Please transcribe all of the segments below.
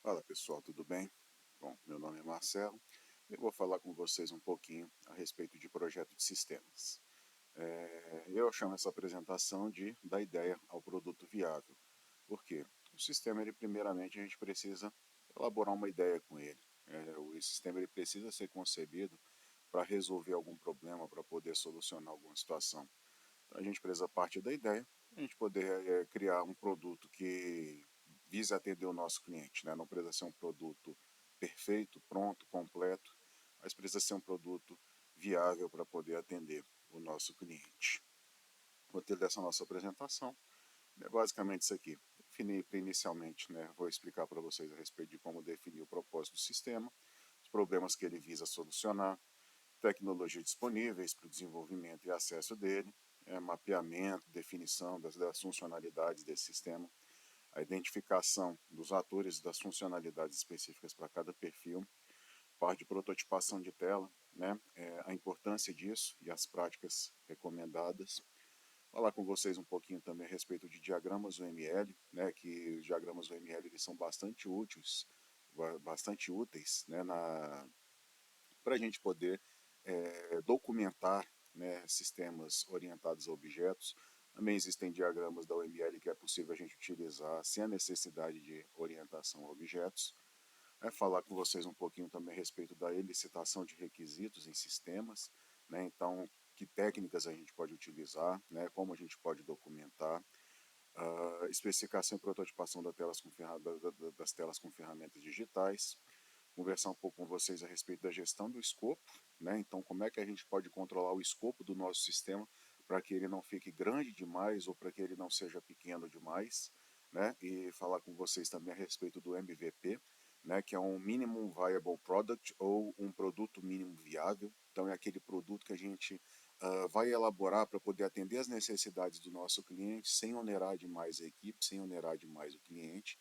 Fala pessoal, tudo bem? Bom, meu nome é Marcelo e eu vou falar com vocês um pouquinho a respeito de projeto de sistemas. Eu chamo essa apresentação de da ideia ao produto viável. Por quê? O sistema, ele, primeiramente, a gente precisa elaborar uma ideia com ele. O sistema ele precisa ser concebido para resolver algum problema, para poder solucionar alguma situação. Então, a gente precisa partir da ideia, a gente poder criar um produto que vise atender o nosso cliente, né? Não precisa ser um produto perfeito, pronto, completo, mas precisa ser um produto viável para poder atender o nosso cliente. O roteiro dessa nossa apresentação é basicamente isso aqui. Definir inicialmente, né? Vou explicar para vocês a respeito de como definir o propósito do sistema, os problemas que ele visa solucionar, tecnologias disponíveis para o desenvolvimento e acesso dele, mapeamento, definição das funcionalidades desse sistema, a identificação dos atores e das funcionalidades específicas para cada perfil, parte de prototipação de tela, né, a importância disso e as práticas recomendadas. Falar com vocês um pouquinho também a respeito de diagramas UML, né, que os diagramas UML eles são bastante úteis, né, para a gente poder documentar, né, sistemas orientados a objetos. Também existem diagramas da UML que é possível a gente utilizar sem a necessidade de orientação a objetos. Falar com vocês um pouquinho também a respeito da elicitação de requisitos em sistemas, né, então que técnicas a gente pode utilizar, né, como a gente pode documentar, especificação e prototipação das telas com ferramentas digitais, conversar um pouco com vocês a respeito da gestão do escopo, né? Então, como é que a gente pode controlar o escopo do nosso sistema para que ele não fique grande demais ou para que ele não seja pequeno demais, né? E falar com vocês também a respeito do MVP, né? Que é um Minimum Viable Product ou um produto mínimo viável. Então, é aquele produto que a gente vai elaborar para poder atender as necessidades do nosso cliente sem onerar demais a equipe, sem onerar demais o cliente,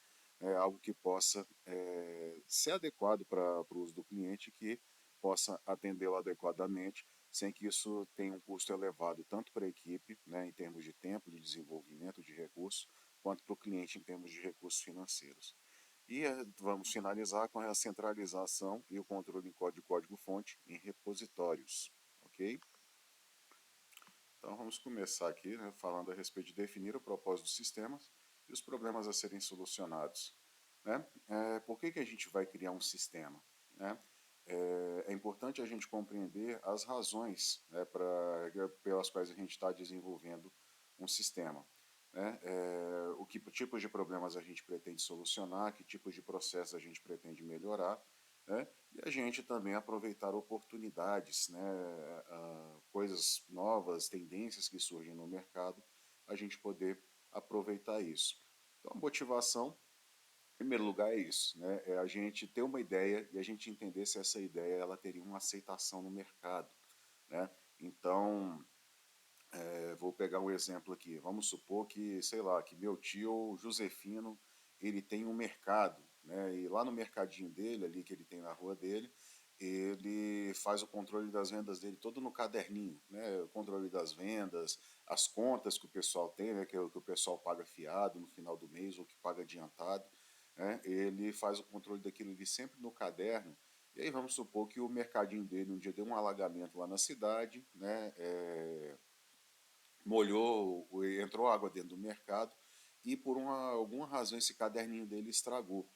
algo que possa ser adequado para o uso do cliente, que possa atendê-lo adequadamente, sem que isso tenha um custo elevado, tanto para a equipe, né, em termos de tempo, de desenvolvimento, de recursos, quanto para o cliente em termos de recursos financeiros. E vamos finalizar com a centralização e o controle de código-fonte em repositórios, ok? Então vamos começar aqui, né, falando a respeito de definir o propósito dos sistemas e os problemas a serem solucionados. Né? Por que a gente vai criar um sistema? Né? É importante a gente compreender as razões, né, pelas quais a gente está desenvolvendo um sistema. Né? Que tipos de problemas a gente pretende solucionar, que tipos de processos a gente pretende melhorar, né? E a gente também aproveitar oportunidades, né, coisas novas, tendências que surgem no mercado, a gente poder aproveitar isso. Então, a motivação, em primeiro lugar, é isso, né? É a gente ter uma ideia e a gente entender se essa ideia ela teria uma aceitação no mercado, né? Então, vou pegar um exemplo aqui. Vamos supor que, sei lá, que meu tio Josefino, ele tem um mercado, né? E lá no mercadinho dele, ali que ele tem na rua dele, ele faz o controle das vendas dele todo no caderninho, né? O controle das vendas, as contas que o pessoal tem, né? Que o pessoal paga fiado no final do mês ou que paga adiantado, né? Ele faz o controle daquilo ali sempre no caderno. E aí vamos supor que o mercadinho dele um dia deu um alagamento lá na cidade, né? Molhou, entrou água dentro do mercado e por alguma razão esse caderninho dele estragou.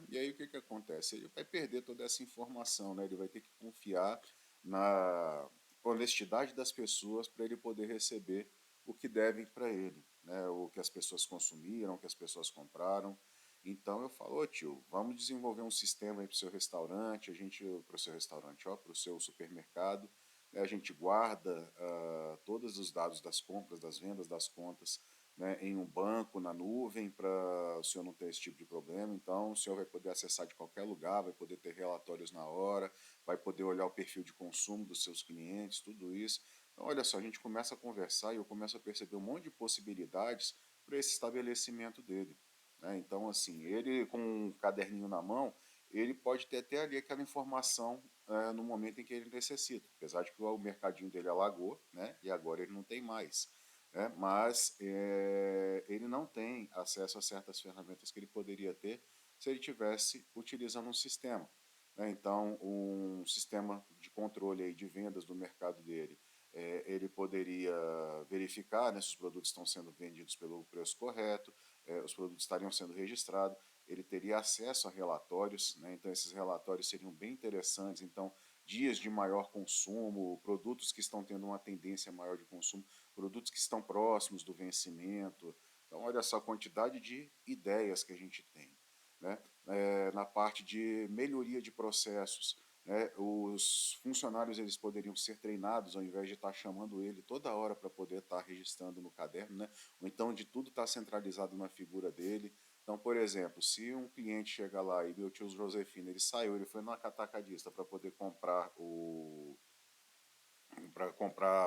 E aí o que acontece? Ele vai perder toda essa informação, né? Ele vai ter que confiar na honestidade das pessoas para ele poder receber o que devem para ele, né? O que as pessoas consumiram, o que as pessoas compraram. Então eu falo, ô tio, vamos desenvolver um sistema aí para o seu restaurante, para o seu restaurante, ó, para o seu supermercado, a gente guarda todos os dados das compras, das vendas, das contas, né, em um banco, na nuvem, para o senhor não ter esse tipo de problema. Então, o senhor vai poder acessar de qualquer lugar, vai poder ter relatórios na hora, vai poder olhar o perfil de consumo dos seus clientes, tudo isso. Então, olha só, a gente começa a conversar e eu começo a perceber um monte de possibilidades para esse estabelecimento dele. Né? Então, assim, ele com um caderninho na mão, ele pode ter até ali aquela informação no momento em que ele necessita, apesar de que o mercadinho dele alagou, né, e agora ele não tem mais. Né, mas ele não tem acesso a certas ferramentas que ele poderia ter se ele tivesse utilizando um sistema, né? Então, um sistema de controle aí de vendas do mercado dele, ele poderia verificar, né, se os produtos estão sendo vendidos pelo preço correto, os produtos estariam sendo registrados, ele teria acesso a relatórios, né? Então esses relatórios seriam bem interessantes. Então, dias de maior consumo, produtos que estão tendo uma tendência maior de consumo, produtos que estão próximos do vencimento. Então, olha só a quantidade de ideias que a gente tem, né? Na parte de melhoria de processos, né? Os funcionários eles poderiam ser treinados ao invés de estar chamando ele toda hora para poder estar registrando no caderno, né? Ou então de tudo estar centralizado na figura dele. Então, por exemplo, se um cliente chega lá e meu tio Josefino, ele saiu, ele foi no atacadista para poder comprar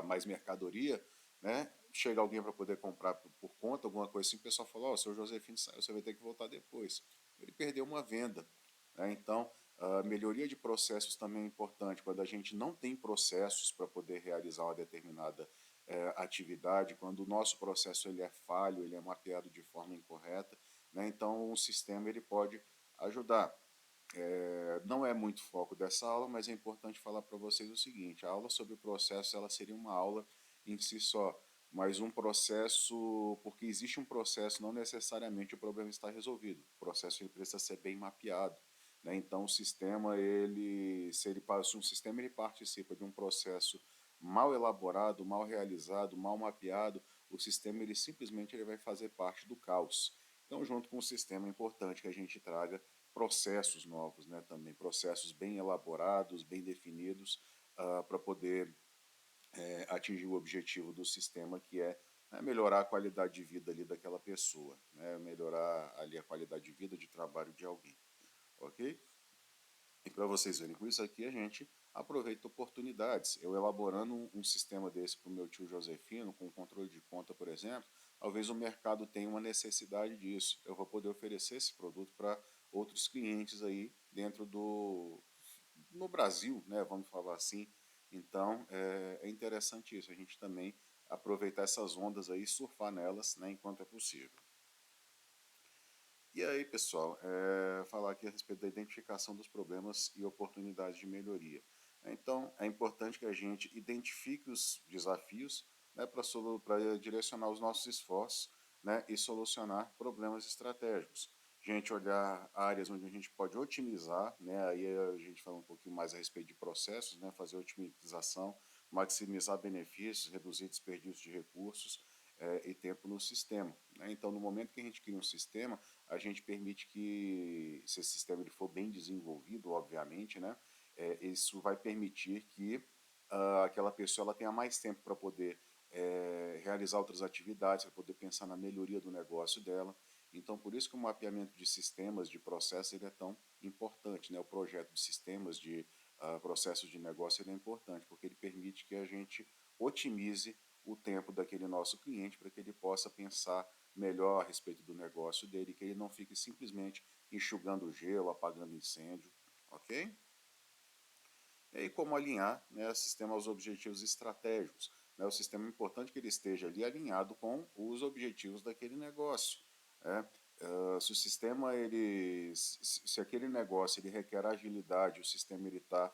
mais mercadoria, né? Chega alguém para poder comprar por conta, alguma coisa assim, o pessoal fala, ó, o seu Josefino saiu, você vai ter que voltar depois. Ele perdeu uma venda, né? Então, a melhoria de processos também é importante. Quando a gente não tem processos para poder realizar uma determinada atividade, quando o nosso processo ele é falho, ele é mapeado de forma incorreta, né? Então, o sistema ele pode ajudar. Não é muito foco dessa aula, mas é importante falar para vocês o seguinte: a aula sobre o processo ela seria uma aula em si só, mas um processo, porque existe um processo, não necessariamente o problema está resolvido. O processo ele precisa ser bem mapeado, né? Então o sistema se um sistema ele participa de um processo mal elaborado, mal realizado, mal mapeado, o sistema ele simplesmente ele vai fazer parte do caos. Então, junto com o sistema, é importante que a gente traga processos novos, né, também processos bem elaborados, bem definidos, para poder atingir o objetivo do sistema, que é, né, melhorar a qualidade de vida ali daquela pessoa, né, melhorar ali a qualidade de vida, de trabalho de alguém, ok? E para vocês verem, com isso aqui a gente aproveita oportunidades. Eu elaborando um sistema desse para o meu tio Josefino, com controle de conta, por exemplo, talvez o mercado tenha uma necessidade disso. Eu vou poder oferecer esse produto para outros clientes aí dentro no Brasil, né, vamos falar assim. Então, é interessante isso, a gente também aproveitar essas ondas aí, surfar nelas, né, enquanto é possível. E aí, pessoal, falar aqui a respeito da identificação dos problemas e oportunidades de melhoria. Então, é importante que a gente identifique os desafios, né, para direcionar os nossos esforços, né, e solucionar problemas estratégicos. A gente olhar áreas onde a gente pode otimizar, né, aí a gente fala um pouquinho mais a respeito de processos, né, fazer otimização, maximizar benefícios, reduzir desperdício de recursos e tempo no sistema, né? Então, no momento que a gente cria um sistema, a gente permite que, se esse sistema ele for bem desenvolvido, obviamente, né, isso vai permitir que aquela pessoa ela tenha mais tempo para poder realizar outras atividades, para poder pensar na melhoria do negócio dela. Então, por isso que o mapeamento de sistemas, de processos, ele é tão importante, né? O projeto de sistemas, de processos de negócio, ele é importante, porque ele permite que a gente otimize o tempo daquele nosso cliente para que ele possa pensar melhor a respeito do negócio dele, que ele não fique simplesmente enxugando gelo, apagando incêndio, ok? E aí como alinhar, né, o sistema aos objetivos estratégicos, né? O sistema é importante que ele esteja ali alinhado com os objetivos daquele negócio, né? Se o sistema se aquele negócio ele requer agilidade, o sistema ele está,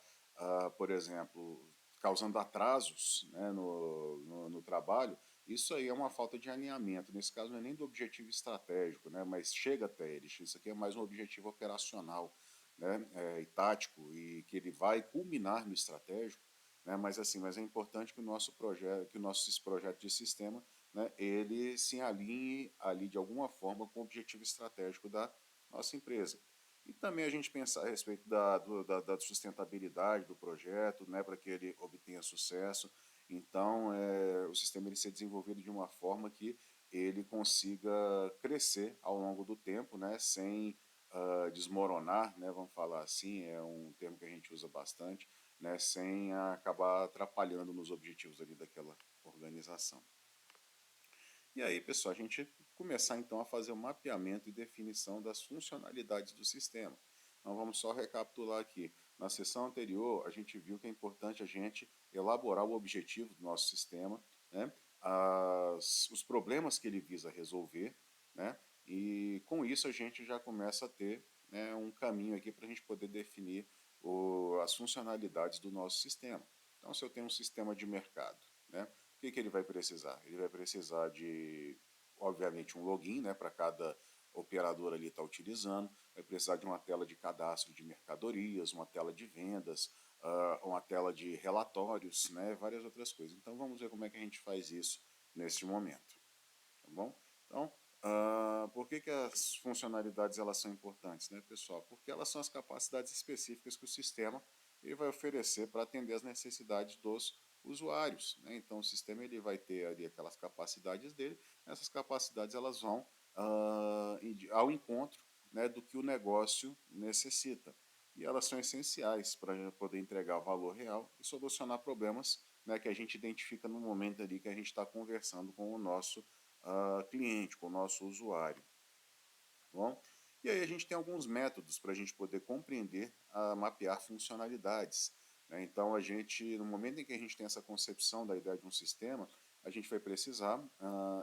por exemplo, causando atrasos, né, no trabalho, isso aí é uma falta de alinhamento. Nesse caso não é nem do objetivo estratégico, né, mas chega até ele. Isso aqui é mais um objetivo operacional, né, e tático, e que ele vai culminar no estratégico, né, mas é importante que o nosso projeto, que o nosso projeto de sistema, né, ele se alinhe ali de alguma forma com o objetivo estratégico da nossa empresa. E também a gente pensar a respeito da sustentabilidade do projeto, né, para que ele obtenha sucesso. Então, o sistema ele ser desenvolvido de uma forma que ele consiga crescer ao longo do tempo, né, sem desmoronar, né, vamos falar assim, é um termo que a gente usa bastante, né, sem acabar atrapalhando nos objetivos ali daquela organização. E aí, pessoal, a gente começar então a fazer o mapeamento e definição das funcionalidades do sistema. Então vamos só recapitular aqui. Na sessão anterior, a gente viu que é importante a gente elaborar o objetivo do nosso sistema, né? Os problemas que ele visa resolver, né? E com isso a gente já começa a ter, né, um caminho aqui para a gente poder definir as funcionalidades do nosso sistema. Então, se eu tenho um sistema de mercado, né, o que ele vai precisar? Ele vai precisar de, obviamente, um login, né, para cada operador ali estar utilizando, vai precisar de uma tela de cadastro de mercadorias, uma tela de vendas, uma tela de relatórios, né, várias outras coisas. Então, vamos ver como é que a gente faz isso neste momento, tá bom? Então, por que as funcionalidades elas são importantes, né, pessoal? Porque elas são as capacidades específicas que o sistema ele vai oferecer para atender as necessidades dos usuários, né? Então, o sistema ele vai ter ali aquelas capacidades dele, essas capacidades elas vão ao encontro, né, do que o negócio necessita. E elas são essenciais para poder entregar valor real e solucionar problemas, né, que a gente identifica no momento ali que a gente está conversando com o nosso cliente, com o nosso usuário. Tá bom? E aí a gente tem alguns métodos para a gente poder compreender, mapear funcionalidades, né? Então a gente, no momento em que a gente tem essa concepção da ideia de um sistema, a gente vai precisar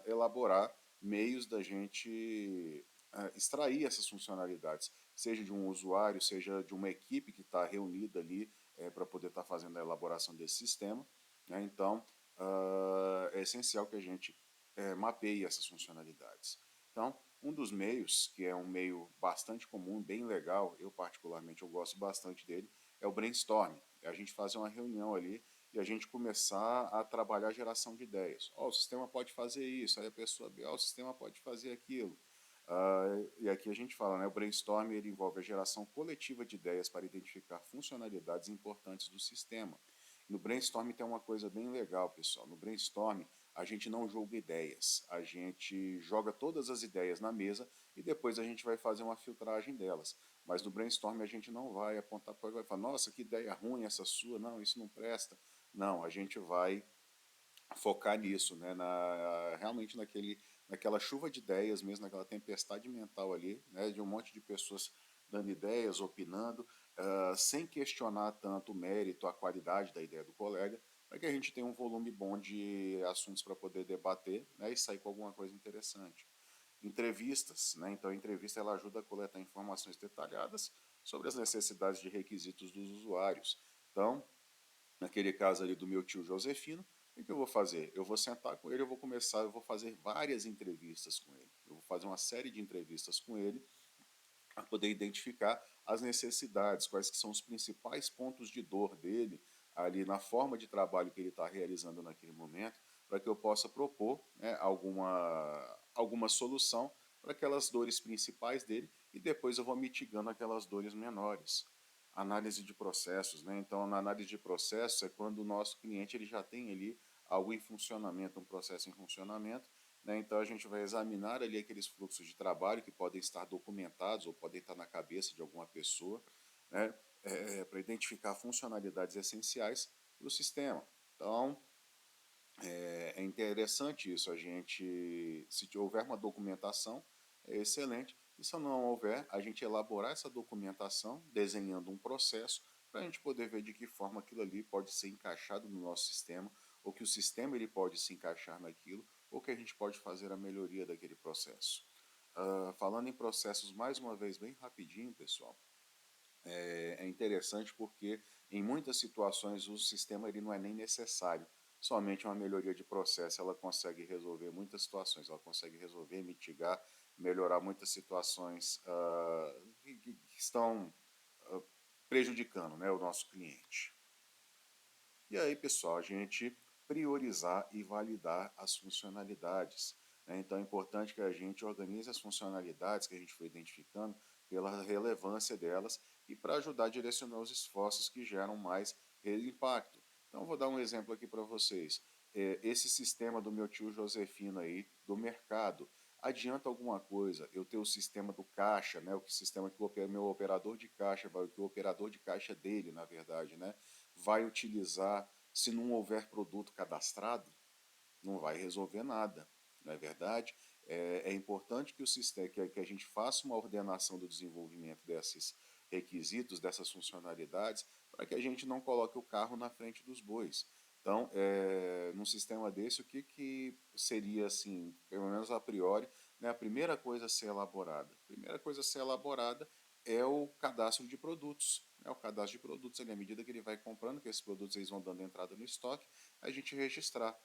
elaborar meios da gente extrair essas funcionalidades, seja de um usuário, seja de uma equipe que está reunida ali para poder estar fazendo a elaboração desse sistema, né? Então é essencial que a gente mapeie essas funcionalidades. Então, um dos meios, que é um meio bastante comum, bem legal, eu particularmente eu gosto bastante dele, é o brainstorming. É a gente fazer uma reunião ali e a gente começar a trabalhar a geração de ideias. Oh, o sistema pode fazer isso, aí a pessoa vê, oh, o sistema pode fazer aquilo. E aqui a gente fala, né, o brainstorming ele envolve a geração coletiva de ideias para identificar funcionalidades importantes do sistema. No brainstorming tem uma coisa bem legal, pessoal. No brainstorming, a gente não julga ideias, a gente joga todas as ideias na mesa e depois a gente vai fazer uma filtragem delas. Mas no brainstorming a gente não vai apontar para e vai falar, nossa, que ideia ruim essa sua, não, isso não presta. Não, a gente vai focar nisso, né, realmente naquela chuva de ideias mesmo, naquela tempestade mental ali, né, de um monte de pessoas dando ideias, opinando, sem questionar tanto o mérito, a qualidade da ideia do colega, para que a gente tenha um volume bom de assuntos para poder debater, né, e sair com alguma coisa interessante. Entrevistas, né, então a entrevista ela ajuda a coletar informações detalhadas sobre as necessidades de requisitos dos usuários. Então, naquele caso ali do meu tio Josefino, o que eu vou fazer? Eu vou sentar com ele, eu vou fazer várias entrevistas com ele. Eu vou fazer uma série de entrevistas com ele para poder identificar as necessidades, quais que são os principais pontos de dor dele ali na forma de trabalho que ele está realizando naquele momento, para que eu possa propor, né, alguma solução para aquelas dores principais dele e depois eu vou mitigando aquelas dores menores. Análise de processos, né? Então, na análise de processos é quando o nosso cliente ele já tem ali algo em funcionamento, um processo em funcionamento, né? Então, a gente vai examinar ali aqueles fluxos de trabalho que podem estar documentados ou podem estar na cabeça de alguma pessoa, né? Para identificar funcionalidades essenciais para o sistema. Então, é interessante isso, a gente, se houver uma documentação, é excelente, e se não houver, a gente elaborar essa documentação, desenhando um processo, para a gente poder ver de que forma aquilo ali pode ser encaixado no nosso sistema, ou que o sistema ele pode se encaixar naquilo, ou que a gente pode fazer a melhoria daquele processo. Falando em processos, mais uma vez, bem rapidinho, pessoal, é interessante porque em muitas situações o sistema ele não é nem necessário. Somente uma melhoria de processo ela consegue resolver muitas situações, ela consegue resolver, mitigar, melhorar muitas situações que estão prejudicando, né, o nosso cliente. E aí, pessoal, a gente priorizar e validar as funcionalidades, né? Então é importante que a gente organize as funcionalidades que a gente foi identificando pela relevância delas e para ajudar a direcionar os esforços que geram mais impacto. Então, vou dar um exemplo aqui para vocês. Esse sistema do meu tio Josefino aí, do mercado, adianta alguma coisa eu ter o sistema do caixa, né, o sistema que o meu operador de caixa, que o operador de caixa dele, na verdade, né, vai utilizar se não houver produto cadastrado? Não vai resolver nada, não é verdade? É importante que o sistema, que a gente faça uma ordenação do desenvolvimento desses requisitos, dessas funcionalidades, para que a gente não coloque o carro na frente dos bois. Então, num sistema desse, o que seria, assim, pelo menos a priori, né, a primeira coisa a ser elaborada? A primeira coisa a ser elaborada é o cadastro de produtos. É o cadastro de produtos, ali, à medida que ele vai comprando, que esses produtos eles vão dando entrada no estoque, a gente registrar.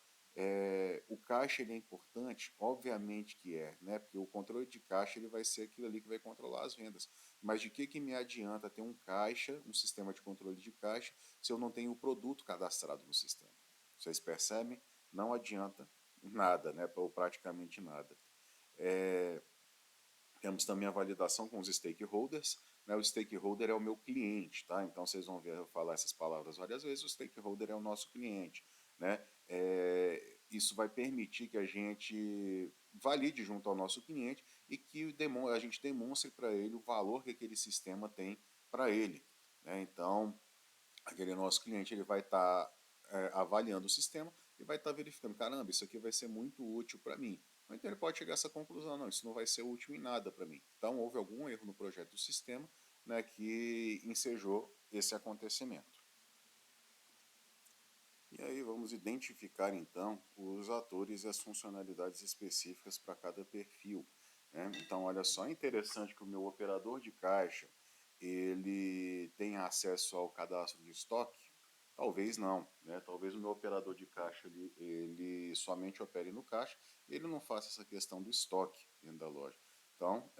O caixa ele é importante, obviamente que é, né? Porque o controle de caixa ele vai ser aquilo ali que vai controlar as vendas. Mas de que me adianta ter um caixa, um sistema de controle de caixa, se eu não tenho o produto cadastrado no sistema? Vocês percebem? Não adianta nada, né? Ou praticamente nada. Temos também a validação com os stakeholders. Né? O stakeholder é o meu cliente, tá? Então vocês vão ver eu falar essas palavras várias vezes. O stakeholder é o nosso cliente, né? Isso vai permitir que a gente valide junto ao nosso cliente e que a gente demonstre para ele o valor que aquele sistema tem para ele, né? Então, aquele nosso cliente ele vai estar avaliando o sistema e vai estar verificando, caramba, isso aqui vai ser muito útil para mim. Então ele pode chegar a essa conclusão, não, isso não vai ser útil em nada para mim. Então houve algum erro no projeto do sistema, né, que ensejou esse acontecimento. E aí vamos identificar então os atores e as funcionalidades específicas para cada perfil, né? Então olha só, é interessante que o meu operador de caixa ele tenha acesso ao cadastro de estoque. Talvez não, né? Talvez o meu operador de caixa ele somente opere no caixa e ele não faça essa questão do estoque dentro da loja. Então,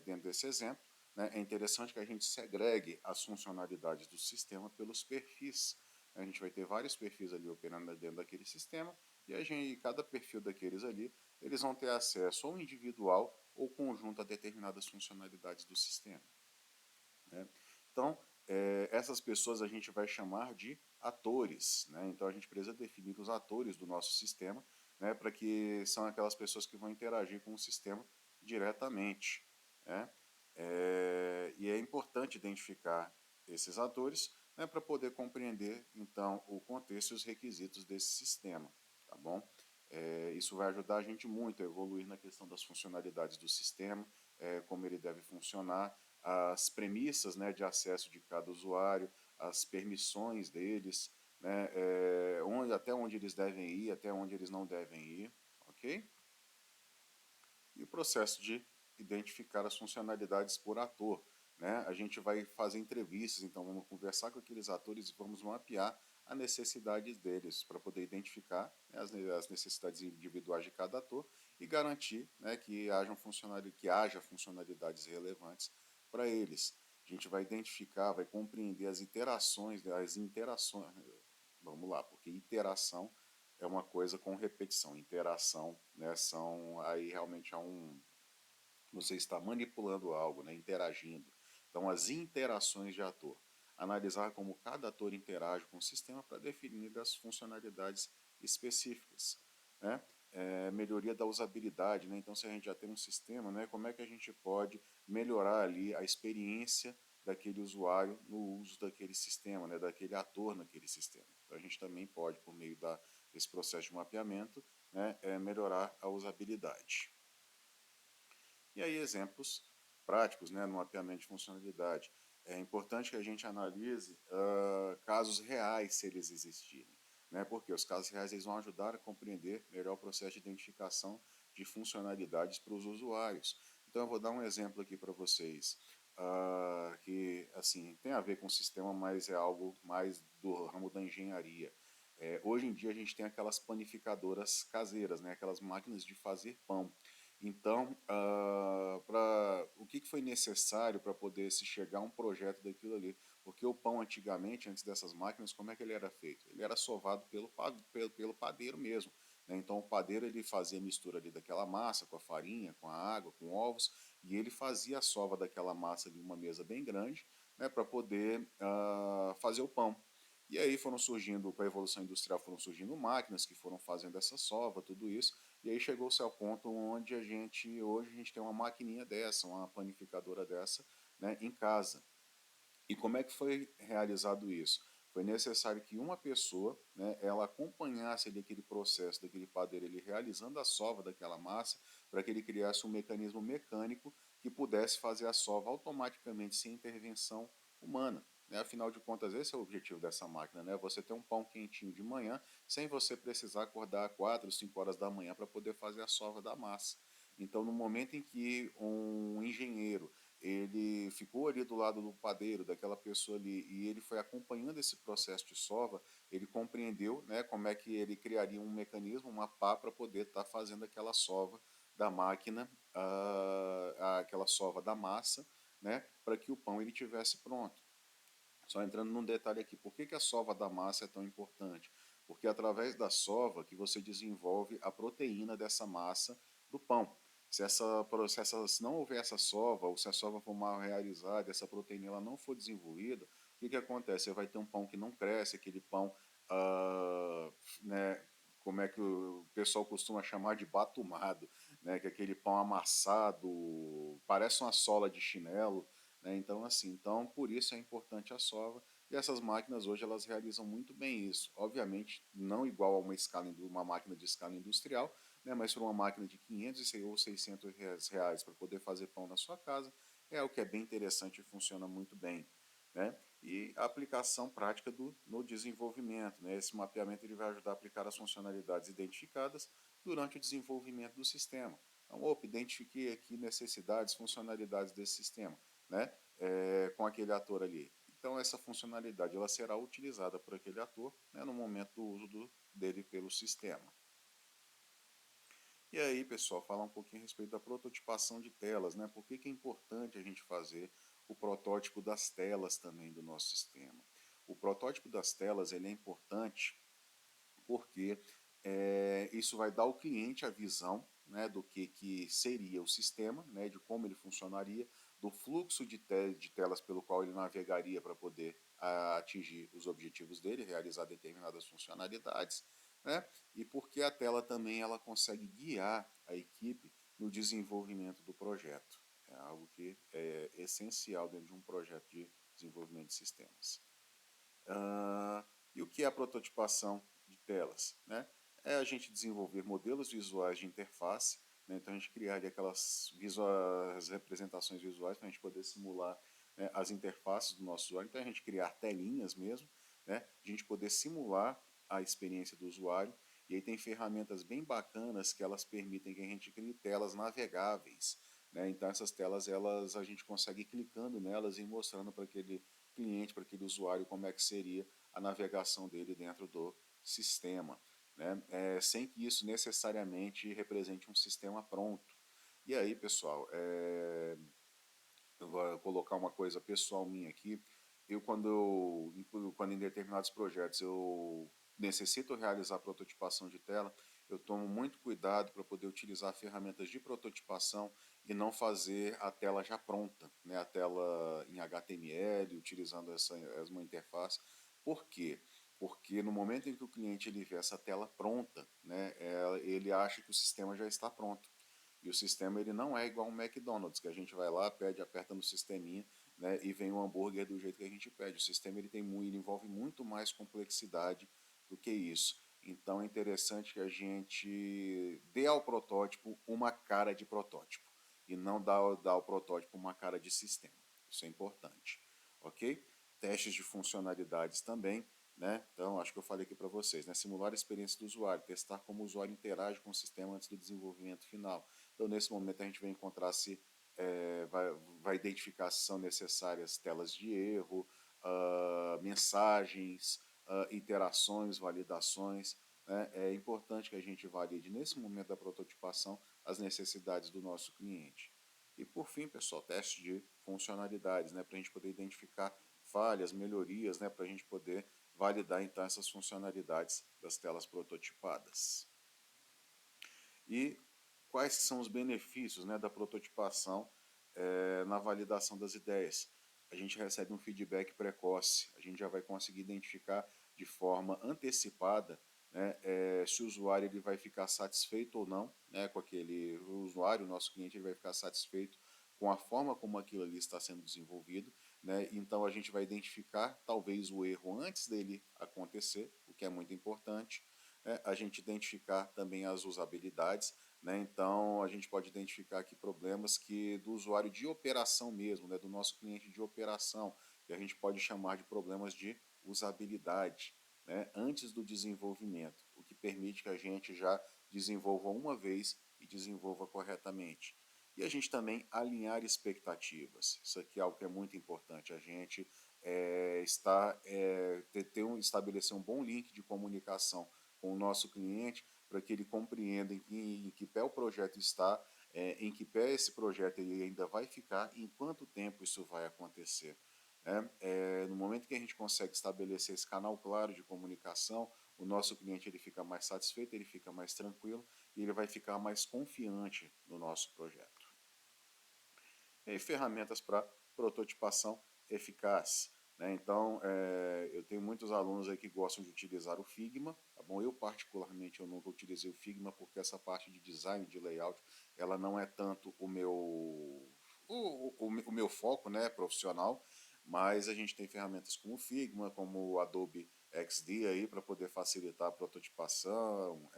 dentro desse exemplo, né, é interessante que a gente segregue as funcionalidades do sistema pelos perfis. A gente vai ter vários perfis ali operando dentro daquele sistema e cada perfil daqueles ali, eles vão ter acesso ou individual ou conjunto a determinadas funcionalidades do sistema, né? Então, essas pessoas a gente vai chamar de atores, né? Então a gente precisa definir os atores do nosso sistema, né? Para que são aquelas pessoas que vão interagir com o sistema diretamente, né? E é importante identificar esses atores, né, para poder compreender então o contexto e os requisitos desse sistema, tá bom? Isso vai ajudar a gente muito a evoluir na questão das funcionalidades do sistema, como ele deve funcionar, as premissas, né, de acesso de cada usuário, as permissões deles, né, até onde eles devem ir, até onde eles não devem ir, ok? E o processo de identificar as funcionalidades por ator. Né? A gente vai fazer entrevistas, então vamos conversar com aqueles atores e vamos mapear a necessidade deles para poder identificar, né, as necessidades individuais de cada ator e garantir, né, que haja funcionalidades relevantes para eles. A gente vai identificar, vai compreender as interações. Vamos lá, porque interação é uma coisa com repetição. Interação, né, são aí realmente você está manipulando algo, né, interagindo. Então, as interações de ator. Analisar como cada ator interage com o sistema para definir as funcionalidades específicas, né? Melhoria da usabilidade, né? Então, se a gente já tem um sistema, né, como é que a gente pode melhorar ali a experiência daquele usuário no uso daquele sistema, né, daquele ator naquele sistema. Então, a gente também pode, por meio desse processo de mapeamento, né, melhorar a usabilidade. E aí exemplos práticos, né, no mapeamento de funcionalidade. É importante que a gente analise casos reais, se eles existirem, né, porque os casos reais eles vão ajudar a compreender melhor o processo de identificação de funcionalidades para os usuários. Então eu vou dar um exemplo aqui para vocês, que assim tem a ver com o sistema, mas é algo mais do ramo da engenharia. Hoje em dia a gente tem aquelas panificadoras caseiras, né, aquelas máquinas de fazer pão. Então, o que foi necessário para poder se chegar a um projeto daquilo ali? Porque o pão antigamente, antes dessas máquinas, como é que ele era feito? Ele era sovado pelo padeiro mesmo, né? Então o padeiro ele fazia a mistura ali daquela massa com a farinha, com a água, com ovos, e ele fazia a sova daquela massa ali em uma mesa bem grande, né, para poder fazer o pão. E aí foram surgindo, com a evolução industrial, foram surgindo máquinas que foram fazendo essa sova, tudo isso. E aí chegou-se ao ponto onde hoje a gente tem uma maquininha dessa, uma panificadora dessa, né, em casa. E como é que foi realizado isso? Foi necessário que uma pessoa, né, ela acompanhasse ali aquele processo daquele padeiro, ele realizando a sova daquela massa, para que ele criasse um mecanismo mecânico que pudesse fazer a sova automaticamente, sem intervenção humana. Né? Afinal de contas, esse é o objetivo dessa máquina, né? Você ter um pão quentinho de manhã, sem você precisar acordar às 4, 5 horas da manhã para poder fazer a sova da massa. Então, no momento em que um engenheiro ele ficou ali do lado do padeiro, daquela pessoa ali, e ele foi acompanhando esse processo de sova, ele compreendeu, né, como é que ele criaria um mecanismo, uma pá, para poder estar fazendo aquela sova da máquina, aquela sova da massa, né, para que o pão ele tivesse pronto. Só entrando num detalhe aqui, por que, que a sova da massa é tão importante? Porque é através da sova que você desenvolve a proteína dessa massa do pão. Se não houver essa sova, ou se a sova for mal realizada, essa proteína ela não for desenvolvida, o que, que acontece? Você vai ter um pão que não cresce, aquele pão, né, como é que o pessoal costuma chamar de batumado, né, que é aquele pão amassado, parece uma sola de chinelo, né? Então, assim, então por isso é importante a sova. E essas máquinas hoje elas realizam muito bem isso. Obviamente, não igual a uma máquina de escala industrial, né? Mas para uma máquina de 500 ou 600 reais para poder fazer pão na sua casa, é o que é bem interessante e funciona muito bem. Né? E a aplicação prática no desenvolvimento. Né? Esse mapeamento ele vai ajudar a aplicar as funcionalidades identificadas durante o desenvolvimento do sistema. Então, opa, identifiquei aqui necessidades, funcionalidades desse sistema, né? Com aquele ator ali. Então, essa funcionalidade ela será utilizada por aquele ator, né, no momento do uso dele pelo sistema. E aí, pessoal, falar um pouquinho a respeito da prototipação de telas, né? Por que, que é importante a gente fazer o protótipo das telas também do nosso sistema? O protótipo das telas ele é importante porque isso vai dar ao cliente a visão, né, do que seria o sistema, né, de como ele funcionaria, do fluxo de telas pelo qual ele navegaria para poder atingir os objetivos dele, realizar determinadas funcionalidades, né, e porque a tela também ela consegue guiar a equipe no desenvolvimento do projeto. É algo que é essencial dentro de um projeto de desenvolvimento de sistemas. E o que é a prototipação de telas? Né? É a gente desenvolver modelos visuais de interface, né? Então a gente criar ali aquelas representações visuais para a gente poder simular, né, as interfaces do nosso usuário. Então a gente criar telinhas mesmo, né? A gente poder simular a experiência do usuário. E aí tem ferramentas bem bacanas que elas permitem que a gente crie telas navegáveis. Né? Então essas telas a gente consegue ir clicando nelas e mostrando para aquele cliente, para aquele usuário, como é que seria a navegação dele dentro do sistema, né? Sem que isso necessariamente represente um sistema pronto. E aí, pessoal, eu vou colocar uma coisa pessoal minha aqui. Quando em determinados projetos eu necessito realizar prototipação de tela, eu tomo muito cuidado para poder utilizar ferramentas de prototipação e não fazer a tela já pronta, né? A tela em HTML, utilizando uma interface. Por quê? Porque no momento em que o cliente ele vê essa tela pronta, né, ele acha que o sistema já está pronto. E o sistema ele não é igual um McDonald's, que a gente vai lá, pede, aperta no sisteminha, né, e vem o hambúrguer do jeito que a gente pede. O sistema ele envolve muito mais complexidade do que isso. Então é interessante que a gente dê ao protótipo uma cara de protótipo e não dá ao protótipo uma cara de sistema. Isso é importante, ok? Testes de funcionalidades também, né? Então, acho que eu falei aqui para vocês, né? Simular a experiência do usuário, testar como o usuário interage com o sistema antes do desenvolvimento final. Então, nesse momento, a gente vai encontrar se vai identificar se são necessárias telas de erro, mensagens, interações, validações. Né? É importante que a gente valide, nesse momento da prototipação, as necessidades do nosso cliente. E, por fim, pessoal, teste de funcionalidades, né? Para a gente poder identificar falhas, melhorias, né? Para a gente poder validar, então, essas funcionalidades das telas prototipadas. E quais são os benefícios, né, da prototipação na validação das ideias? A gente recebe um feedback precoce, a gente já vai conseguir identificar de forma antecipada, né, se o usuário ele vai ficar satisfeito ou não, né, com aquele o usuário, o nosso cliente ele vai ficar satisfeito com a forma como aquilo ali está sendo desenvolvido, né? Então a gente vai identificar talvez o erro antes dele acontecer, o que é muito importante, né? A gente identificar também as usabilidades, né? Então a gente pode identificar aqui problemas que do usuário de operação mesmo, né? Do nosso cliente de operação, que a gente pode chamar de problemas de usabilidade, né? Antes do desenvolvimento, o que permite que a gente já desenvolva uma vez e desenvolva corretamente. E a gente também alinhar expectativas. Isso aqui é algo que é muito importante. A gente estabelecer um bom link de comunicação com o nosso cliente para que ele compreenda em que pé o projeto está, em que pé esse projeto ele ainda vai ficar e em quanto tempo isso vai acontecer. No momento que a gente consegue estabelecer esse canal claro de comunicação, o nosso cliente ele fica mais satisfeito, ele fica mais tranquilo e ele vai ficar mais confiante no nosso projeto. E aí, ferramentas para prototipação eficaz. Né? Então, eu tenho muitos alunos aí que gostam de utilizar o Figma. Tá bom? Eu, particularmente, eu nunca utilizei o Figma porque essa parte de design, de layout, ela não é tanto o meu foco, né, profissional, mas a gente tem ferramentas como o Figma, como o Adobe XD aí para poder facilitar a prototipação,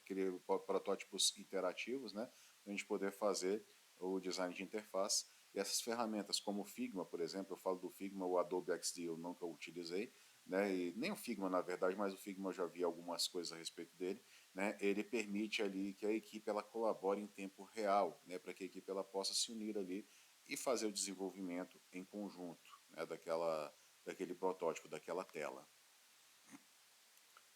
criar protótipos interativos, né, para a gente poder fazer o design de interface. E essas ferramentas como o Figma, por exemplo, eu falo do Figma, o Adobe XD eu nunca utilizei, né, e nem o Figma na verdade, mas o Figma eu já vi algumas coisas a respeito dele, né, ele permite ali que a equipe ela colabore em tempo real, né, para que a equipe ela possa se unir ali e fazer o desenvolvimento em conjunto, né, daquele protótipo, daquela tela.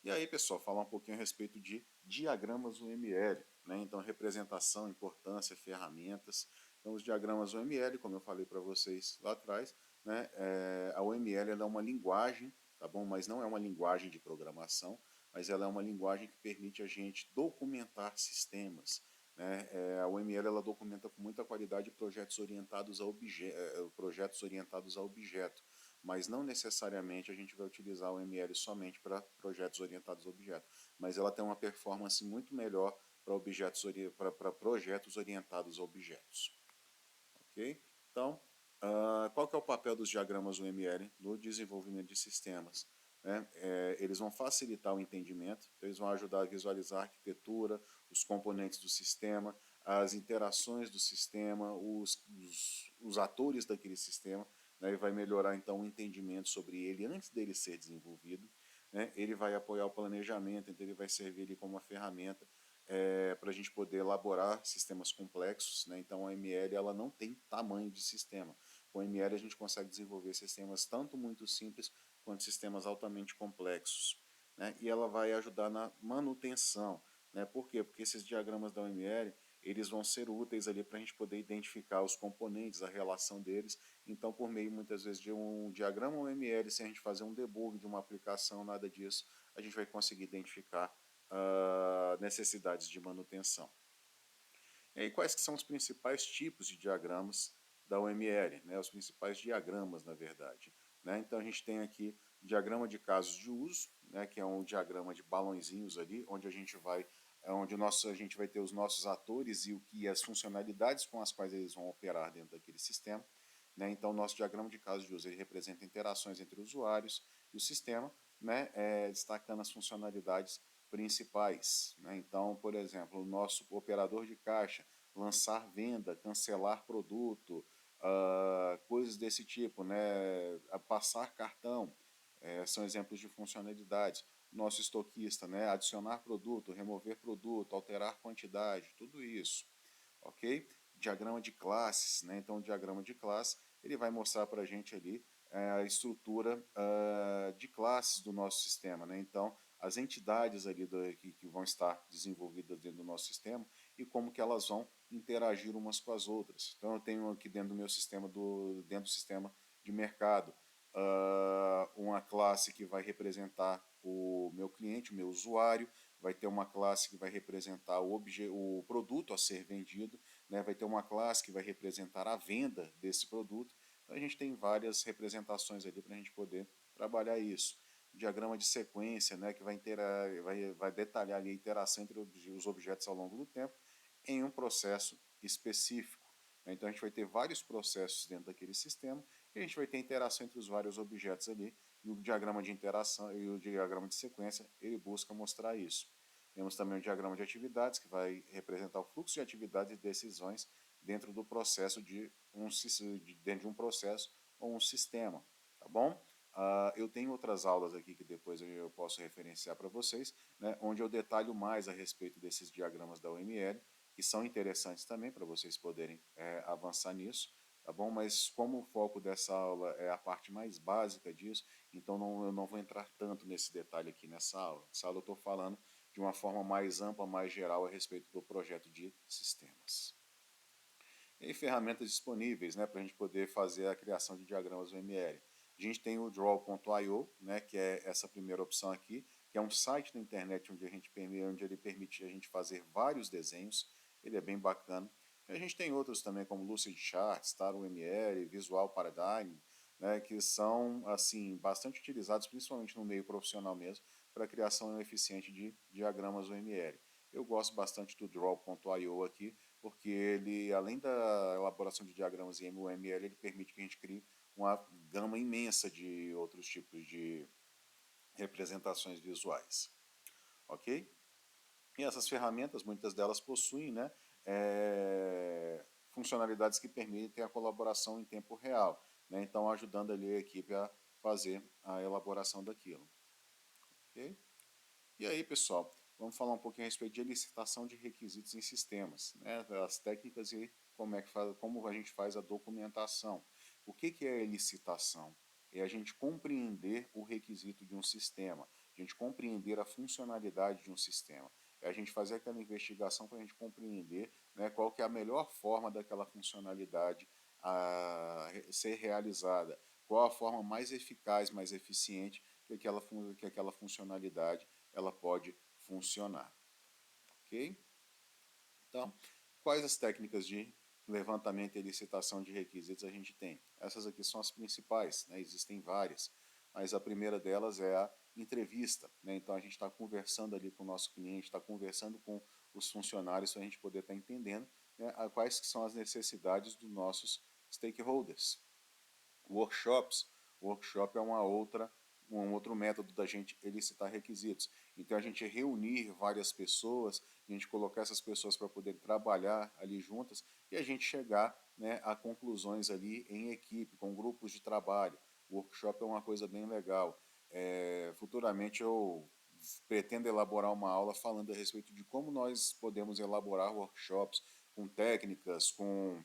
E aí, pessoal, falar um pouquinho a respeito de diagramas UML, né? Então, representação, importância, ferramentas. Então, os diagramas UML, como eu falei para vocês lá atrás, né? A UML ela é uma linguagem, tá bom? Mas não é uma linguagem de programação, mas ela é uma linguagem que permite a gente documentar sistemas. Né? A UML ela documenta com muita qualidade projetos orientados a objeto, mas não necessariamente a gente vai utilizar o ML somente para projetos orientados a objeto, mas ela tem uma performance muito melhor para projetos orientados a objetos. Ok? Então, qual que é o papel dos diagramas UML no desenvolvimento de sistemas? Eles vão facilitar o entendimento, eles vão ajudar a visualizar a arquitetura, os componentes do sistema, as interações do sistema, os atores daquele sistema, né, e vai melhorar então o entendimento sobre ele antes dele ser desenvolvido. Né, ele vai apoiar o planejamento, então ele vai servir ali como uma ferramenta para a gente poder elaborar sistemas complexos. Né, então a ML ela não tem tamanho de sistema. Com a ML a gente consegue desenvolver sistemas tanto muito simples quanto sistemas altamente complexos. Né, e ela vai ajudar na manutenção. Né, por quê? Porque esses diagramas da OML eles vão ser úteis ali para a gente poder identificar os componentes, a relação deles. Então, por meio muitas vezes de um diagrama OML, se a gente fazer um debug de uma aplicação, nada disso, a gente vai conseguir identificar necessidades de manutenção. E aí, quais que são os principais tipos de diagramas da OML? Né? Os principais diagramas, na verdade. Né? Então, a gente tem aqui diagrama de casos de uso, né? Que é um diagrama de balãozinhos ali, onde a gente vai a gente vai ter os nossos atores e as funcionalidades com as quais eles vão operar dentro daquele sistema. Né? Então, o nosso diagrama de casos de uso ele representa interações entre usuários e o sistema, né? Destacando as funcionalidades principais. Né? Então, por exemplo, o nosso operador de caixa, lançar venda, cancelar produto, coisas desse tipo, né? Passar cartão, são exemplos de funcionalidades. Nosso estoquista, né? Adicionar produto, remover produto, alterar quantidade, tudo isso. Ok? Diagrama de classes, né? Então, o diagrama de classe ele vai mostrar para a gente ali a estrutura de classes do nosso sistema. Né? Então, as entidades ali que vão estar desenvolvidas dentro do nosso sistema e como que elas vão interagir umas com as outras. Então, eu tenho aqui dentro do meu sistema, dentro do sistema de mercado, uma classe que vai representar o meu cliente, o meu usuário, vai ter uma classe que vai representar o produto a ser vendido, né? Vai ter uma classe que vai representar a venda desse produto. Então, a gente tem várias representações ali para a gente poder trabalhar isso. O diagrama de sequência, né, que vai detalhar ali a interação entre os objetos ao longo do tempo em um processo específico. Então, a gente vai ter vários processos dentro daquele sistema e a gente vai ter interação entre os vários objetos ali. E o diagrama de interação e o diagrama de sequência, ele busca mostrar isso. Temos também o diagrama de atividades, que vai representar o fluxo de atividades e decisões dentro do processo dentro de um processo ou um sistema, tá bom? Eu tenho outras aulas aqui que depois eu posso referenciar para vocês, né, onde eu detalho mais a respeito desses diagramas da UML, que são interessantes também para vocês poderem avançar nisso, tá bom? Mas como o foco dessa aula é a parte mais básica disso, então eu não vou entrar tanto nesse detalhe aqui nessa aula. Nessa aula eu estou falando de uma forma mais ampla, mais geral a respeito do projeto de sistemas. E ferramentas disponíveis, né, para a gente poder fazer a criação de diagramas UML. A gente tem o Draw.io, né, que é essa primeira opção aqui, que é um site na internet onde ele permite a gente fazer vários desenhos. Ele é bem bacana. E a gente tem outros também, como Lucid Charts, StarUML, Visual Paradigm, né, que são assim bastante utilizados, principalmente no meio profissional mesmo, para a criação eficiente de diagramas UML. Eu gosto bastante do Draw.io aqui, porque ele, além da elaboração de diagramas em UML, ele permite que a gente crie uma gama imensa de outros tipos de representações visuais, ok? E essas ferramentas, muitas delas possuem, né, funcionalidades que permitem a colaboração em tempo real, né, então ajudando ali a equipe a fazer a elaboração daquilo, ok? E aí, pessoal, vamos falar um pouquinho a respeito de licitação de requisitos em sistemas, né, as técnicas e como a gente faz a documentação. O que é licitação? É a gente compreender o requisito de um sistema, a gente compreender a funcionalidade de um sistema. É a gente fazer aquela investigação para a gente compreender, né, qual que é a melhor forma daquela funcionalidade ser realizada, qual a forma mais eficaz, mais eficiente que aquela funcionalidade ela pode funcionar, ok? Então, quais as técnicas de levantamento e licitação de requisitos a gente tem? Essas aqui são as principais, né? Existem várias, mas a primeira delas é a entrevista, né? Então a gente está conversando ali com o nosso cliente, está conversando com os funcionários para a gente poder estar entendendo, né, quais que são as necessidades dos nossos stakeholders. Workshops, workshop é um outro método da gente elicitar requisitos. Então a gente reunir várias pessoas, a gente colocar essas pessoas para poder trabalhar ali juntas e a gente chegar, né, a conclusões ali em equipe, com grupos de trabalho. O workshop é uma coisa bem legal. Futuramente eu pretendo elaborar uma aula falando a respeito de como nós podemos elaborar workshops com técnicas, com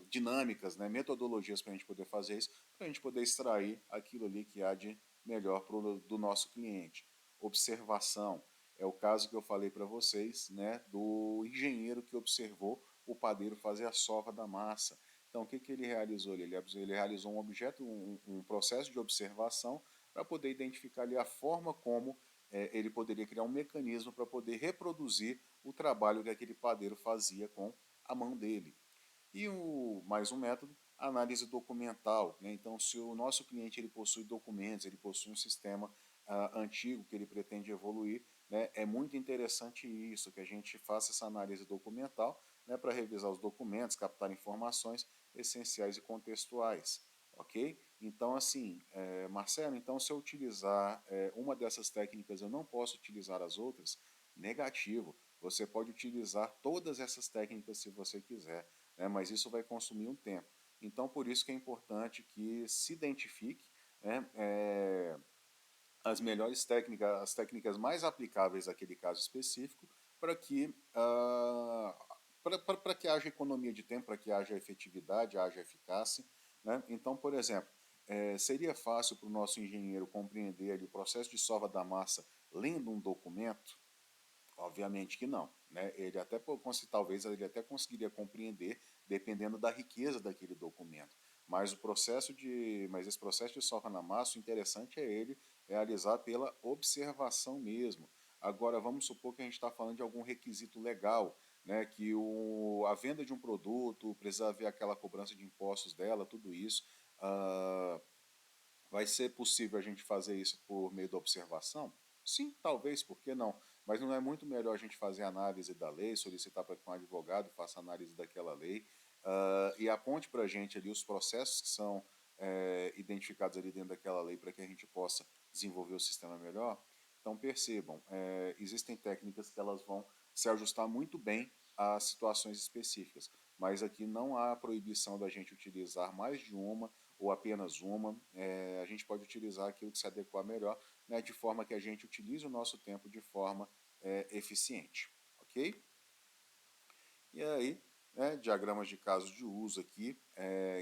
dinâmicas, né, metodologias para a gente poder fazer isso, para a gente poder extrair aquilo ali que há de melhor do nosso cliente. Observação é o caso que eu falei para vocês, né, do engenheiro que observou o padeiro fazer a sova da massa. Então, o que, que ele realizou? Ele realizou um objeto, um processo de observação para poder identificar ali a forma como ele poderia criar um mecanismo para poder reproduzir o trabalho que aquele padeiro fazia com a mão dele. E mais um método, análise documental, né? Então, se o nosso cliente ele possui documentos, ele possui um sistema antigo que ele pretende evoluir, né? É muito interessante isso, que a gente faça essa análise documental, né? Para revisar os documentos, captar informações essenciais e contextuais, ok? Então, assim, Marcelo, então se eu utilizar uma dessas técnicas, eu não posso utilizar as outras? Negativo. Você pode utilizar todas essas técnicas se você quiser, né, mas isso vai consumir um tempo. Então, por isso que é importante que se identifique, né, as melhores técnicas, as técnicas mais aplicáveis àquele caso específico, para que, para que haja economia de tempo, para que haja efetividade, haja eficácia. Né? Então, por exemplo, seria fácil para o nosso engenheiro compreender ali, o processo de sova da massa lendo um documento? Obviamente que não, né? Talvez ele até conseguiria compreender, dependendo da riqueza daquele documento. Mas esse processo de soca na massa, o interessante é ele realizar pela observação mesmo. Agora, vamos supor que a gente está falando de algum requisito legal, né? Que a venda de um produto precisa haver aquela cobrança de impostos dela, tudo isso. Vai ser possível a gente fazer isso por meio da observação? Sim, talvez, por que não? Mas não é muito melhor a gente fazer análise da lei, solicitar para que um advogado faça análise daquela lei e aponte para a gente ali os processos que são identificados ali dentro daquela lei para que a gente possa desenvolver o sistema melhor? Então percebam, existem técnicas que elas vão se ajustar muito bem a situações específicas. mas aqui não há proibição da gente utilizar mais de uma ou apenas uma. A gente pode utilizar aquilo que se adequar melhor, né, de forma que a gente utilize o nosso tempo de forma eficiente, ok? E aí, né, diagramas de casos de uso aqui,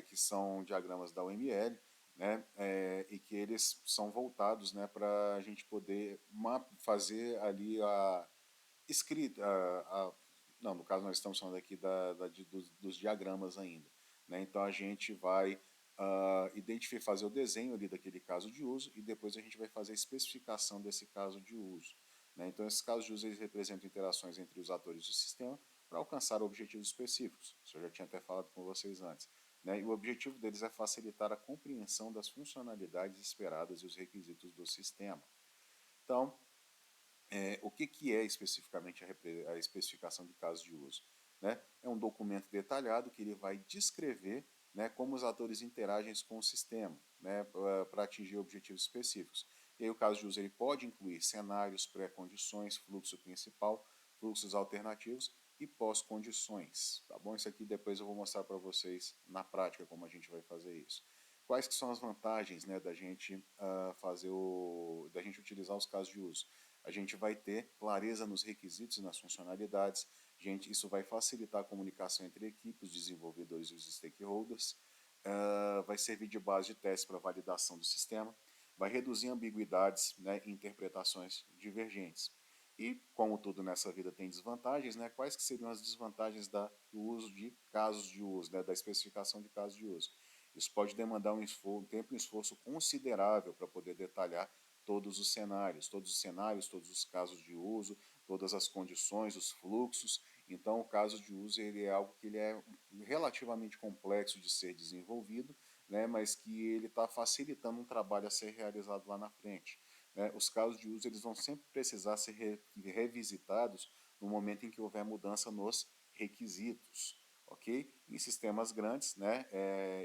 que são diagramas da UML, né, e que eles são voltados, né, para a gente poder fazer ali a escrita, não, no caso nós estamos falando aqui dos diagramas ainda, né, então a gente vai identificar, fazer o desenho ali daquele caso de uso e depois a gente vai fazer a especificação desse caso de uso, né, então esses casos de uso eles representam interações entre os atores do sistema para alcançar objetivos específicos, isso eu já tinha até falado com vocês antes, né, e o objetivo deles é facilitar a compreensão das funcionalidades esperadas e os requisitos do sistema. Então, o que é especificamente a especificação de casos de uso? Né? É um documento detalhado que ele vai descrever, né, como os atores interagem com o sistema, né, para atingir objetivos específicos. E aí o caso de uso ele pode incluir cenários, pré-condições, fluxo principal, fluxos alternativos e pós-condições. Tá bom? Isso aqui depois eu vou mostrar para vocês na prática como a gente vai fazer isso. Quais que são as vantagens, né, da gente da gente utilizar os casos de uso? A gente vai ter clareza nos requisitos e nas funcionalidades, isso vai facilitar a comunicação entre equipes, desenvolvedores e os stakeholders, vai servir de base de teste para validação do sistema, vai reduzir ambiguidades, né, e interpretações divergentes. E, como tudo nessa vida tem desvantagens, né, quais que seriam as desvantagens do uso de casos de uso, né, da especificação de casos de uso? Isso pode demandar um tempo e um esforço considerável para poder detalhar todos os cenários, todos os casos de uso, todas as condições, os fluxos. Então, o caso de uso ele é algo que ele é relativamente complexo de ser desenvolvido, né, mas que ele está facilitando um trabalho a ser realizado lá na frente. Né? Os casos de uso eles vão sempre precisar ser revisitados no momento em que houver mudança nos requisitos. Ok? Em sistemas grandes, né,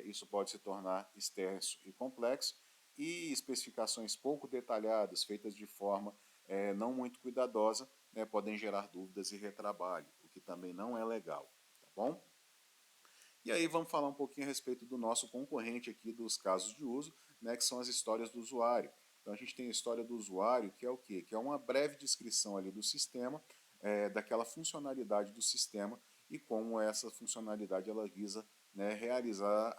isso pode se tornar extenso e complexo, e especificações pouco detalhadas, feitas de forma não muito cuidadosa, né, podem gerar dúvidas e retrabalho, o que também não é legal, tá bom? E aí vamos falar um pouquinho a respeito do nosso concorrente aqui dos casos de uso, né, que são as histórias do usuário. Então a gente tem a história do usuário, que é o quê? Que é uma breve descrição ali do sistema, daquela funcionalidade do sistema e como essa funcionalidade ela visa, né, realizar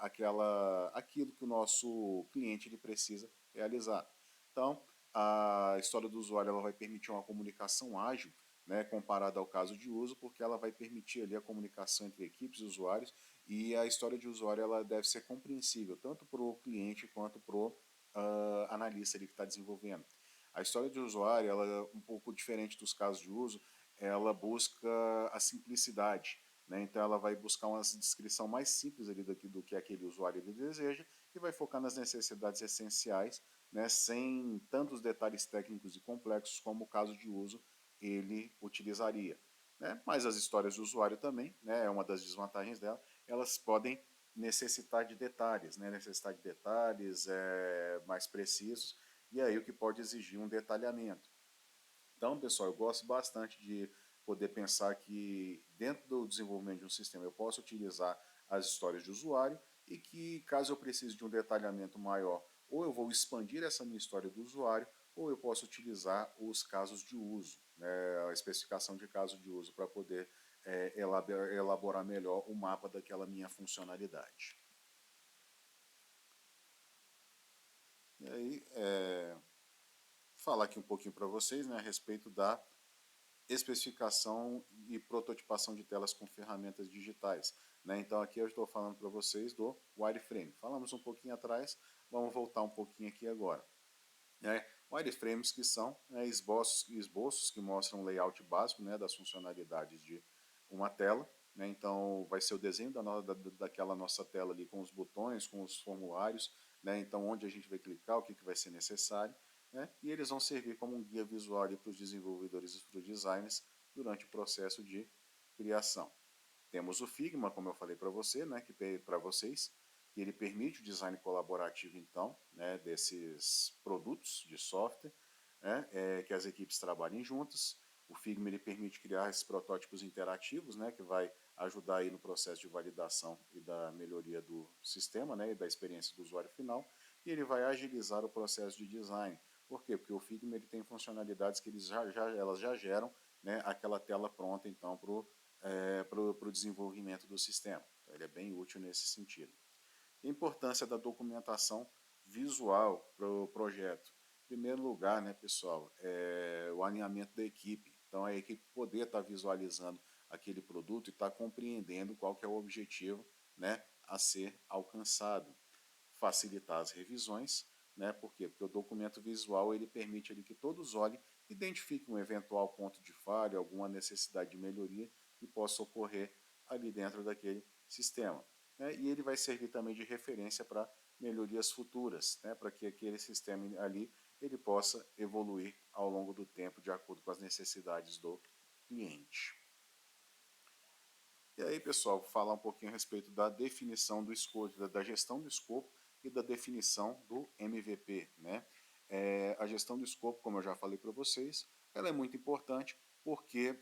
aquilo que o nosso cliente ele precisa realizar. Então, a história do usuário ela vai permitir uma comunicação ágil, né, comparada ao caso de uso, porque ela vai permitir ali a comunicação entre equipes e usuários, e a história de usuário ela deve ser compreensível tanto para o cliente quanto para o analista ali que está desenvolvendo. A história de usuário ela é um pouco diferente dos casos de uso, ela busca a simplicidade, né? Então ela vai buscar uma descrição mais simples ali do que aquele usuário ele deseja e vai focar nas necessidades essenciais, né? Sem tantos detalhes técnicos e complexos como o caso de uso ele utilizaria. Né? Mas as histórias do usuário também, né? É uma das desvantagens dela, elas podem necessitar de detalhes, né? Necessitar de detalhes mais precisos, e aí o que pode exigir um detalhamento. Então, pessoal, eu gosto bastante de poder pensar que dentro do desenvolvimento de um sistema eu posso utilizar as histórias de usuário e que caso eu precise de um detalhamento maior, ou eu vou expandir essa minha história do usuário, ou eu posso utilizar os casos de uso, né, a especificação de caso de uso para poder elaborar melhor o mapa daquela minha funcionalidade. E aí, falar aqui um pouquinho para vocês, né, a respeito da especificação e prototipação de telas com ferramentas digitais. Né? Então aqui eu estou falando para vocês do wireframe. Falamos um pouquinho atrás, vamos voltar um pouquinho aqui agora. Né? Wireframes que são, né, esboços que mostram o layout básico, né, das funcionalidades de uma tela. Né? Então vai ser o desenho daquela nossa tela ali com os botões, com os formulários, né? Então onde a gente vai clicar, o que vai ser necessário. Né? E eles vão servir como um guia visual para os desenvolvedores e para os designers durante o processo de criação. Temos o Figma, como eu falei para você, né, para vocês, que ele permite o design colaborativo, então, né, desses produtos de software, né, que as equipes trabalhem juntas. O Figma ele permite criar esses protótipos interativos, né, que vai ajudar aí no processo de validação e da melhoria do sistema, né, e da experiência do usuário final, e ele vai agilizar o processo de design. Por quê? Porque o Figma ele tem funcionalidades que elas já geram, né, aquela tela pronta então para o desenvolvimento do sistema. Então, ele é bem útil nesse sentido. A importância da documentação visual para o projeto. Em primeiro lugar, né, pessoal, o alinhamento da equipe. Então, a equipe poder estar visualizando aquele produto e estar compreendendo qual que é o objetivo, né, a ser alcançado. Facilitar as revisões, né, por quê? Porque o documento visual ele permite ali que todos olhem, identifiquem um eventual ponto de falha, alguma necessidade de melhoria que possa ocorrer ali dentro daquele sistema. Né, e ele vai servir também de referência para melhorias futuras, né, para que aquele sistema ali ele possa evoluir ao longo do tempo de acordo com as necessidades do cliente. E aí, pessoal, falar um pouquinho a respeito da definição do escopo, da gestão do escopo e da definição do MVP. Né? A gestão do escopo, como eu já falei para vocês, ela é muito importante porque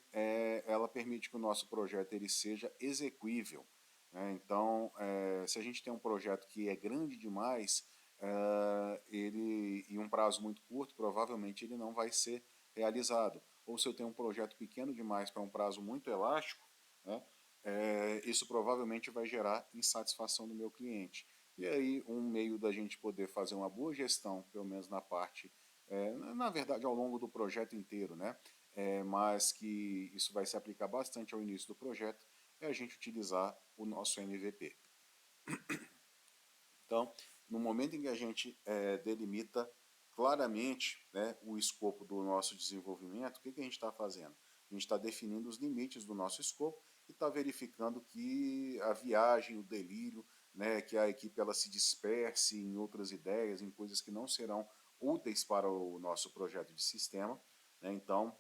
ela permite que o nosso projeto ele seja execuível. Né? Então, se a gente tem um projeto que é grande demais e um prazo muito curto, provavelmente ele não vai ser realizado. Ou se eu tenho um projeto pequeno demais para um prazo muito elástico, né? Isso provavelmente vai gerar insatisfação do meu cliente. E aí, um meio da gente poder fazer uma boa gestão, pelo menos na parte, na verdade, ao longo do projeto inteiro, né? Mas que isso vai se aplicar bastante ao início do projeto, é a gente utilizar o nosso MVP. Então, no momento em que a gente delimita claramente, né, o escopo do nosso desenvolvimento, o que a gente está fazendo? A gente está definindo os limites do nosso escopo e está verificando que a viagem, o delírio, né, que a equipe ela se disperse em outras ideias, em coisas que não serão úteis para o nosso projeto de sistema. Né? Então,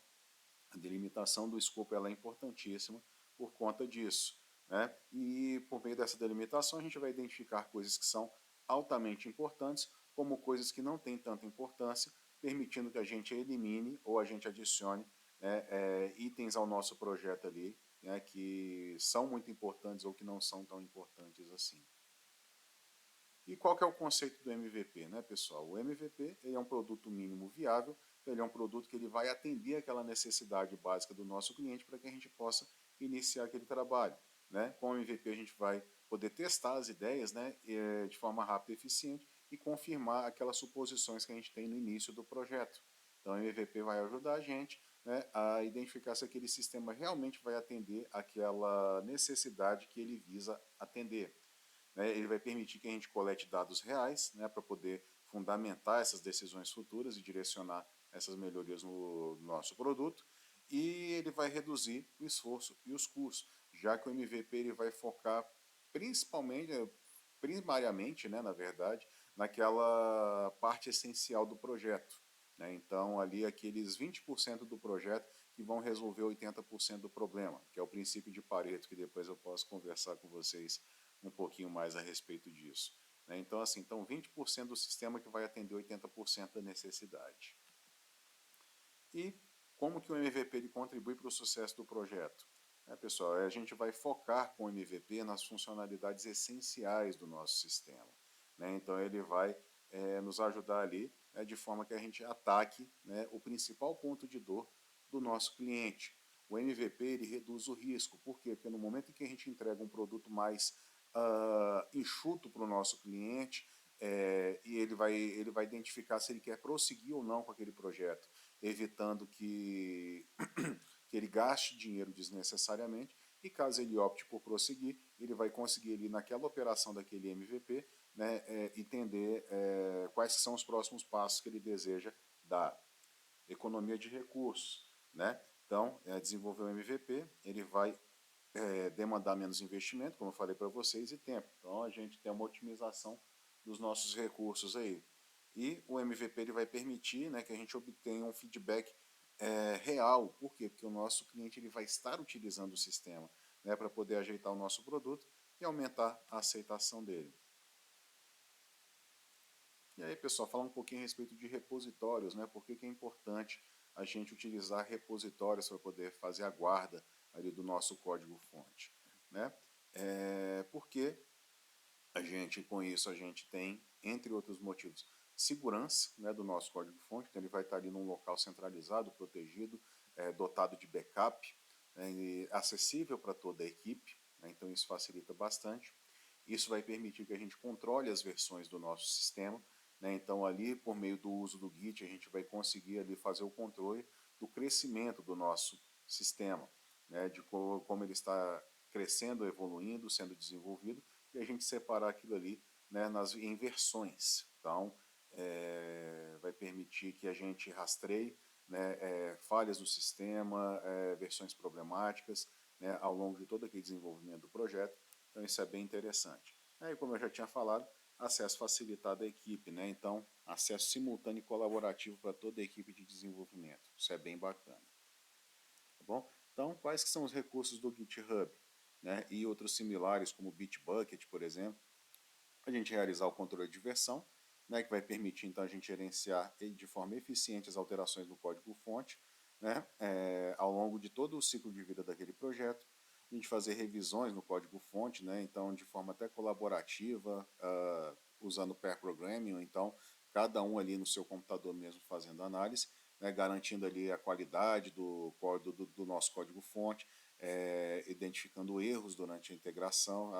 a delimitação do escopo ela é importantíssima por conta disso. Né? E por meio dessa delimitação a gente vai identificar coisas que são altamente importantes, como coisas que não têm tanta importância, permitindo que a gente elimine ou a gente adicione, né, itens ao nosso projeto ali, né, que são muito importantes ou que não são tão importantes assim. E qual que é o conceito do MVP, né, pessoal? O MVP ele é um produto mínimo viável, ele é um produto que ele vai atender aquela necessidade básica do nosso cliente para que a gente possa iniciar aquele trabalho. Né? Com o MVP a gente vai poder testar as ideias, né, de forma rápida e eficiente e confirmar aquelas suposições que a gente tem no início do projeto. Então o MVP vai ajudar a gente, né, a identificar se aquele sistema realmente vai atender aquela necessidade que ele visa atender. Né? Ele vai permitir que a gente colete dados reais, né, para poder fundamentar essas decisões futuras e direcionar essas melhorias no nosso produto. E ele vai reduzir o esforço e os custos, já que o MVP ele vai focar principalmente, primariamente, né, na verdade, naquela parte essencial do projeto. Né? Então, ali aqueles 20% do projeto que vão resolver 80% do problema, que é o princípio de Pareto, que depois eu posso conversar com vocês um pouquinho mais a respeito disso. Né? Então, assim, 20% do sistema que vai atender 80% da necessidade. E como que o MVP ele contribui para o sucesso do projeto? Pessoal, a gente vai focar com o MVP nas funcionalidades essenciais do nosso sistema. Né? Então, ele vai nos ajudar ali, né, de forma que a gente ataque, né, o principal ponto de dor do nosso cliente. O MVP ele reduz o risco. Por quê? Porque no momento em que a gente entrega um produto mais enxuto para o nosso cliente, e ele vai identificar se ele quer prosseguir ou não com aquele projeto, evitando que ele gaste dinheiro desnecessariamente, e caso ele opte por prosseguir, ele vai conseguir ali naquela operação daquele MVP, né, entender quais são os próximos passos que ele deseja dar. Economia de recursos. Né? Então, desenvolver o MVP, ele vai demandar menos investimento, como eu falei para vocês, e tempo. Então, a gente tem uma otimização dos nossos recursos aí. E o MVP ele vai permitir, né, que a gente obtenha um feedback real. Por quê? Porque o nosso cliente ele vai estar utilizando o sistema, né, para poder ajeitar o nosso produto e aumentar a aceitação dele. E aí, pessoal, falar um pouquinho a respeito de repositórios, né? Por que é importante a gente utilizar repositórios para poder fazer a guarda ali do nosso código-fonte. né? Porque com isso, a gente tem, entre outros motivos, segurança, né, do nosso código-fonte, então ele vai estar ali num local centralizado, protegido, dotado de backup, né, e acessível para toda a equipe, né, então isso facilita bastante. Isso vai permitir que a gente controle as versões do nosso sistema, né, então ali, por meio do uso do Git, a gente vai conseguir ali fazer o controle do crescimento do nosso sistema, né, de como ele está crescendo, evoluindo, sendo desenvolvido, e a gente separar aquilo ali, né, em versões. Então, vai permitir que a gente rastreie, né, falhas do sistema, versões problemáticas, né, ao longo de todo aquele desenvolvimento do projeto. Então, isso é bem interessante. E como eu já tinha falado, acesso facilitado à equipe, né? Então, acesso simultâneo e colaborativo para toda a equipe de desenvolvimento. Isso é bem bacana. Tá bom? Então, quais que são os recursos do GitHub? Né? E outros similares, como o Bitbucket, por exemplo, a gente realizar o controle de versão, né, que vai permitir então a gente gerenciar de forma eficiente as alterações no código-fonte, né, ao longo de todo o ciclo de vida daquele projeto, a gente fazer revisões no código-fonte, né, então de forma até colaborativa, usando pair programming, ou então cada um ali no seu computador mesmo fazendo análise, né, garantindo ali a qualidade do nosso código-fonte, identificando erros durante a integração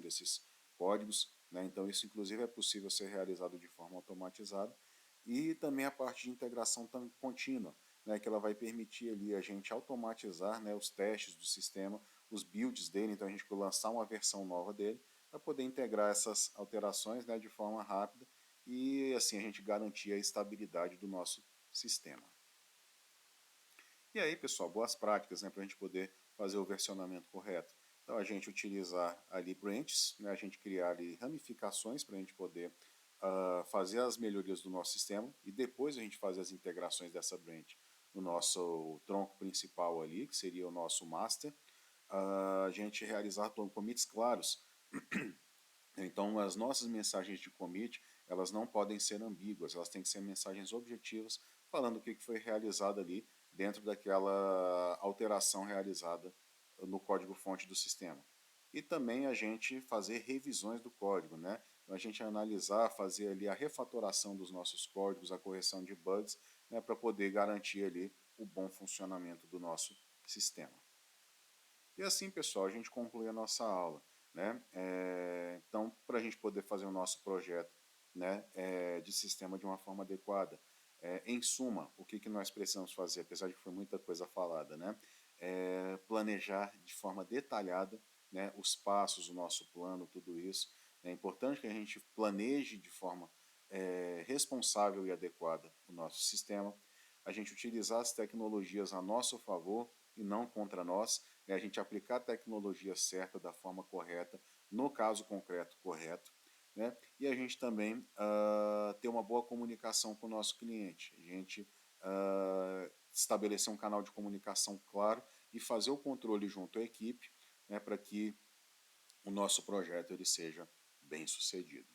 desses códigos, né? Então isso inclusive é possível ser realizado de forma automatizada, e também a parte de integração contínua, né, que ela vai permitir ali a gente automatizar, né, os testes do sistema, os builds dele, então a gente lançar uma versão nova dele para poder integrar essas alterações, né, de forma rápida e assim a gente garantir a estabilidade do nosso sistema. E aí, pessoal, boas práticas, né, para a gente poder fazer o versionamento correto. Então, a gente utilizar ali branches, né, a gente criar ali ramificações para a gente poder fazer as melhorias do nosso sistema e depois a gente fazer as integrações dessa branch no nosso tronco principal ali, que seria o nosso master. A gente realizar commits claros. Então, as nossas mensagens de commit, elas não podem ser ambíguas, elas têm que ser mensagens objetivas, falando o que foi realizado ali dentro daquela alteração realizada no código-fonte do sistema. E também a gente fazer revisões do código, né? Então, a gente analisar, fazer ali a refatoração dos nossos códigos, a correção de bugs, né, para poder garantir ali o bom funcionamento do nosso sistema. E assim, pessoal, a gente conclui a nossa aula, né? Então, para a gente poder fazer o nosso projeto, né, de sistema de uma forma adequada, em suma, o que nós precisamos fazer, apesar de que foi muita coisa falada, né? Planejar de forma detalhada, né, os passos, o nosso plano, tudo isso. É importante que a gente planeje de forma responsável e adequada o nosso sistema, a gente utilizar as tecnologias a nosso favor e não contra nós, a gente aplicar a tecnologia certa da forma correta, no caso concreto correto, né? E a gente também ter uma boa comunicação com o nosso cliente, a gente estabelecer um canal de comunicação claro e fazer o controle junto à equipe, né, para que o nosso projeto ele seja bem sucedido.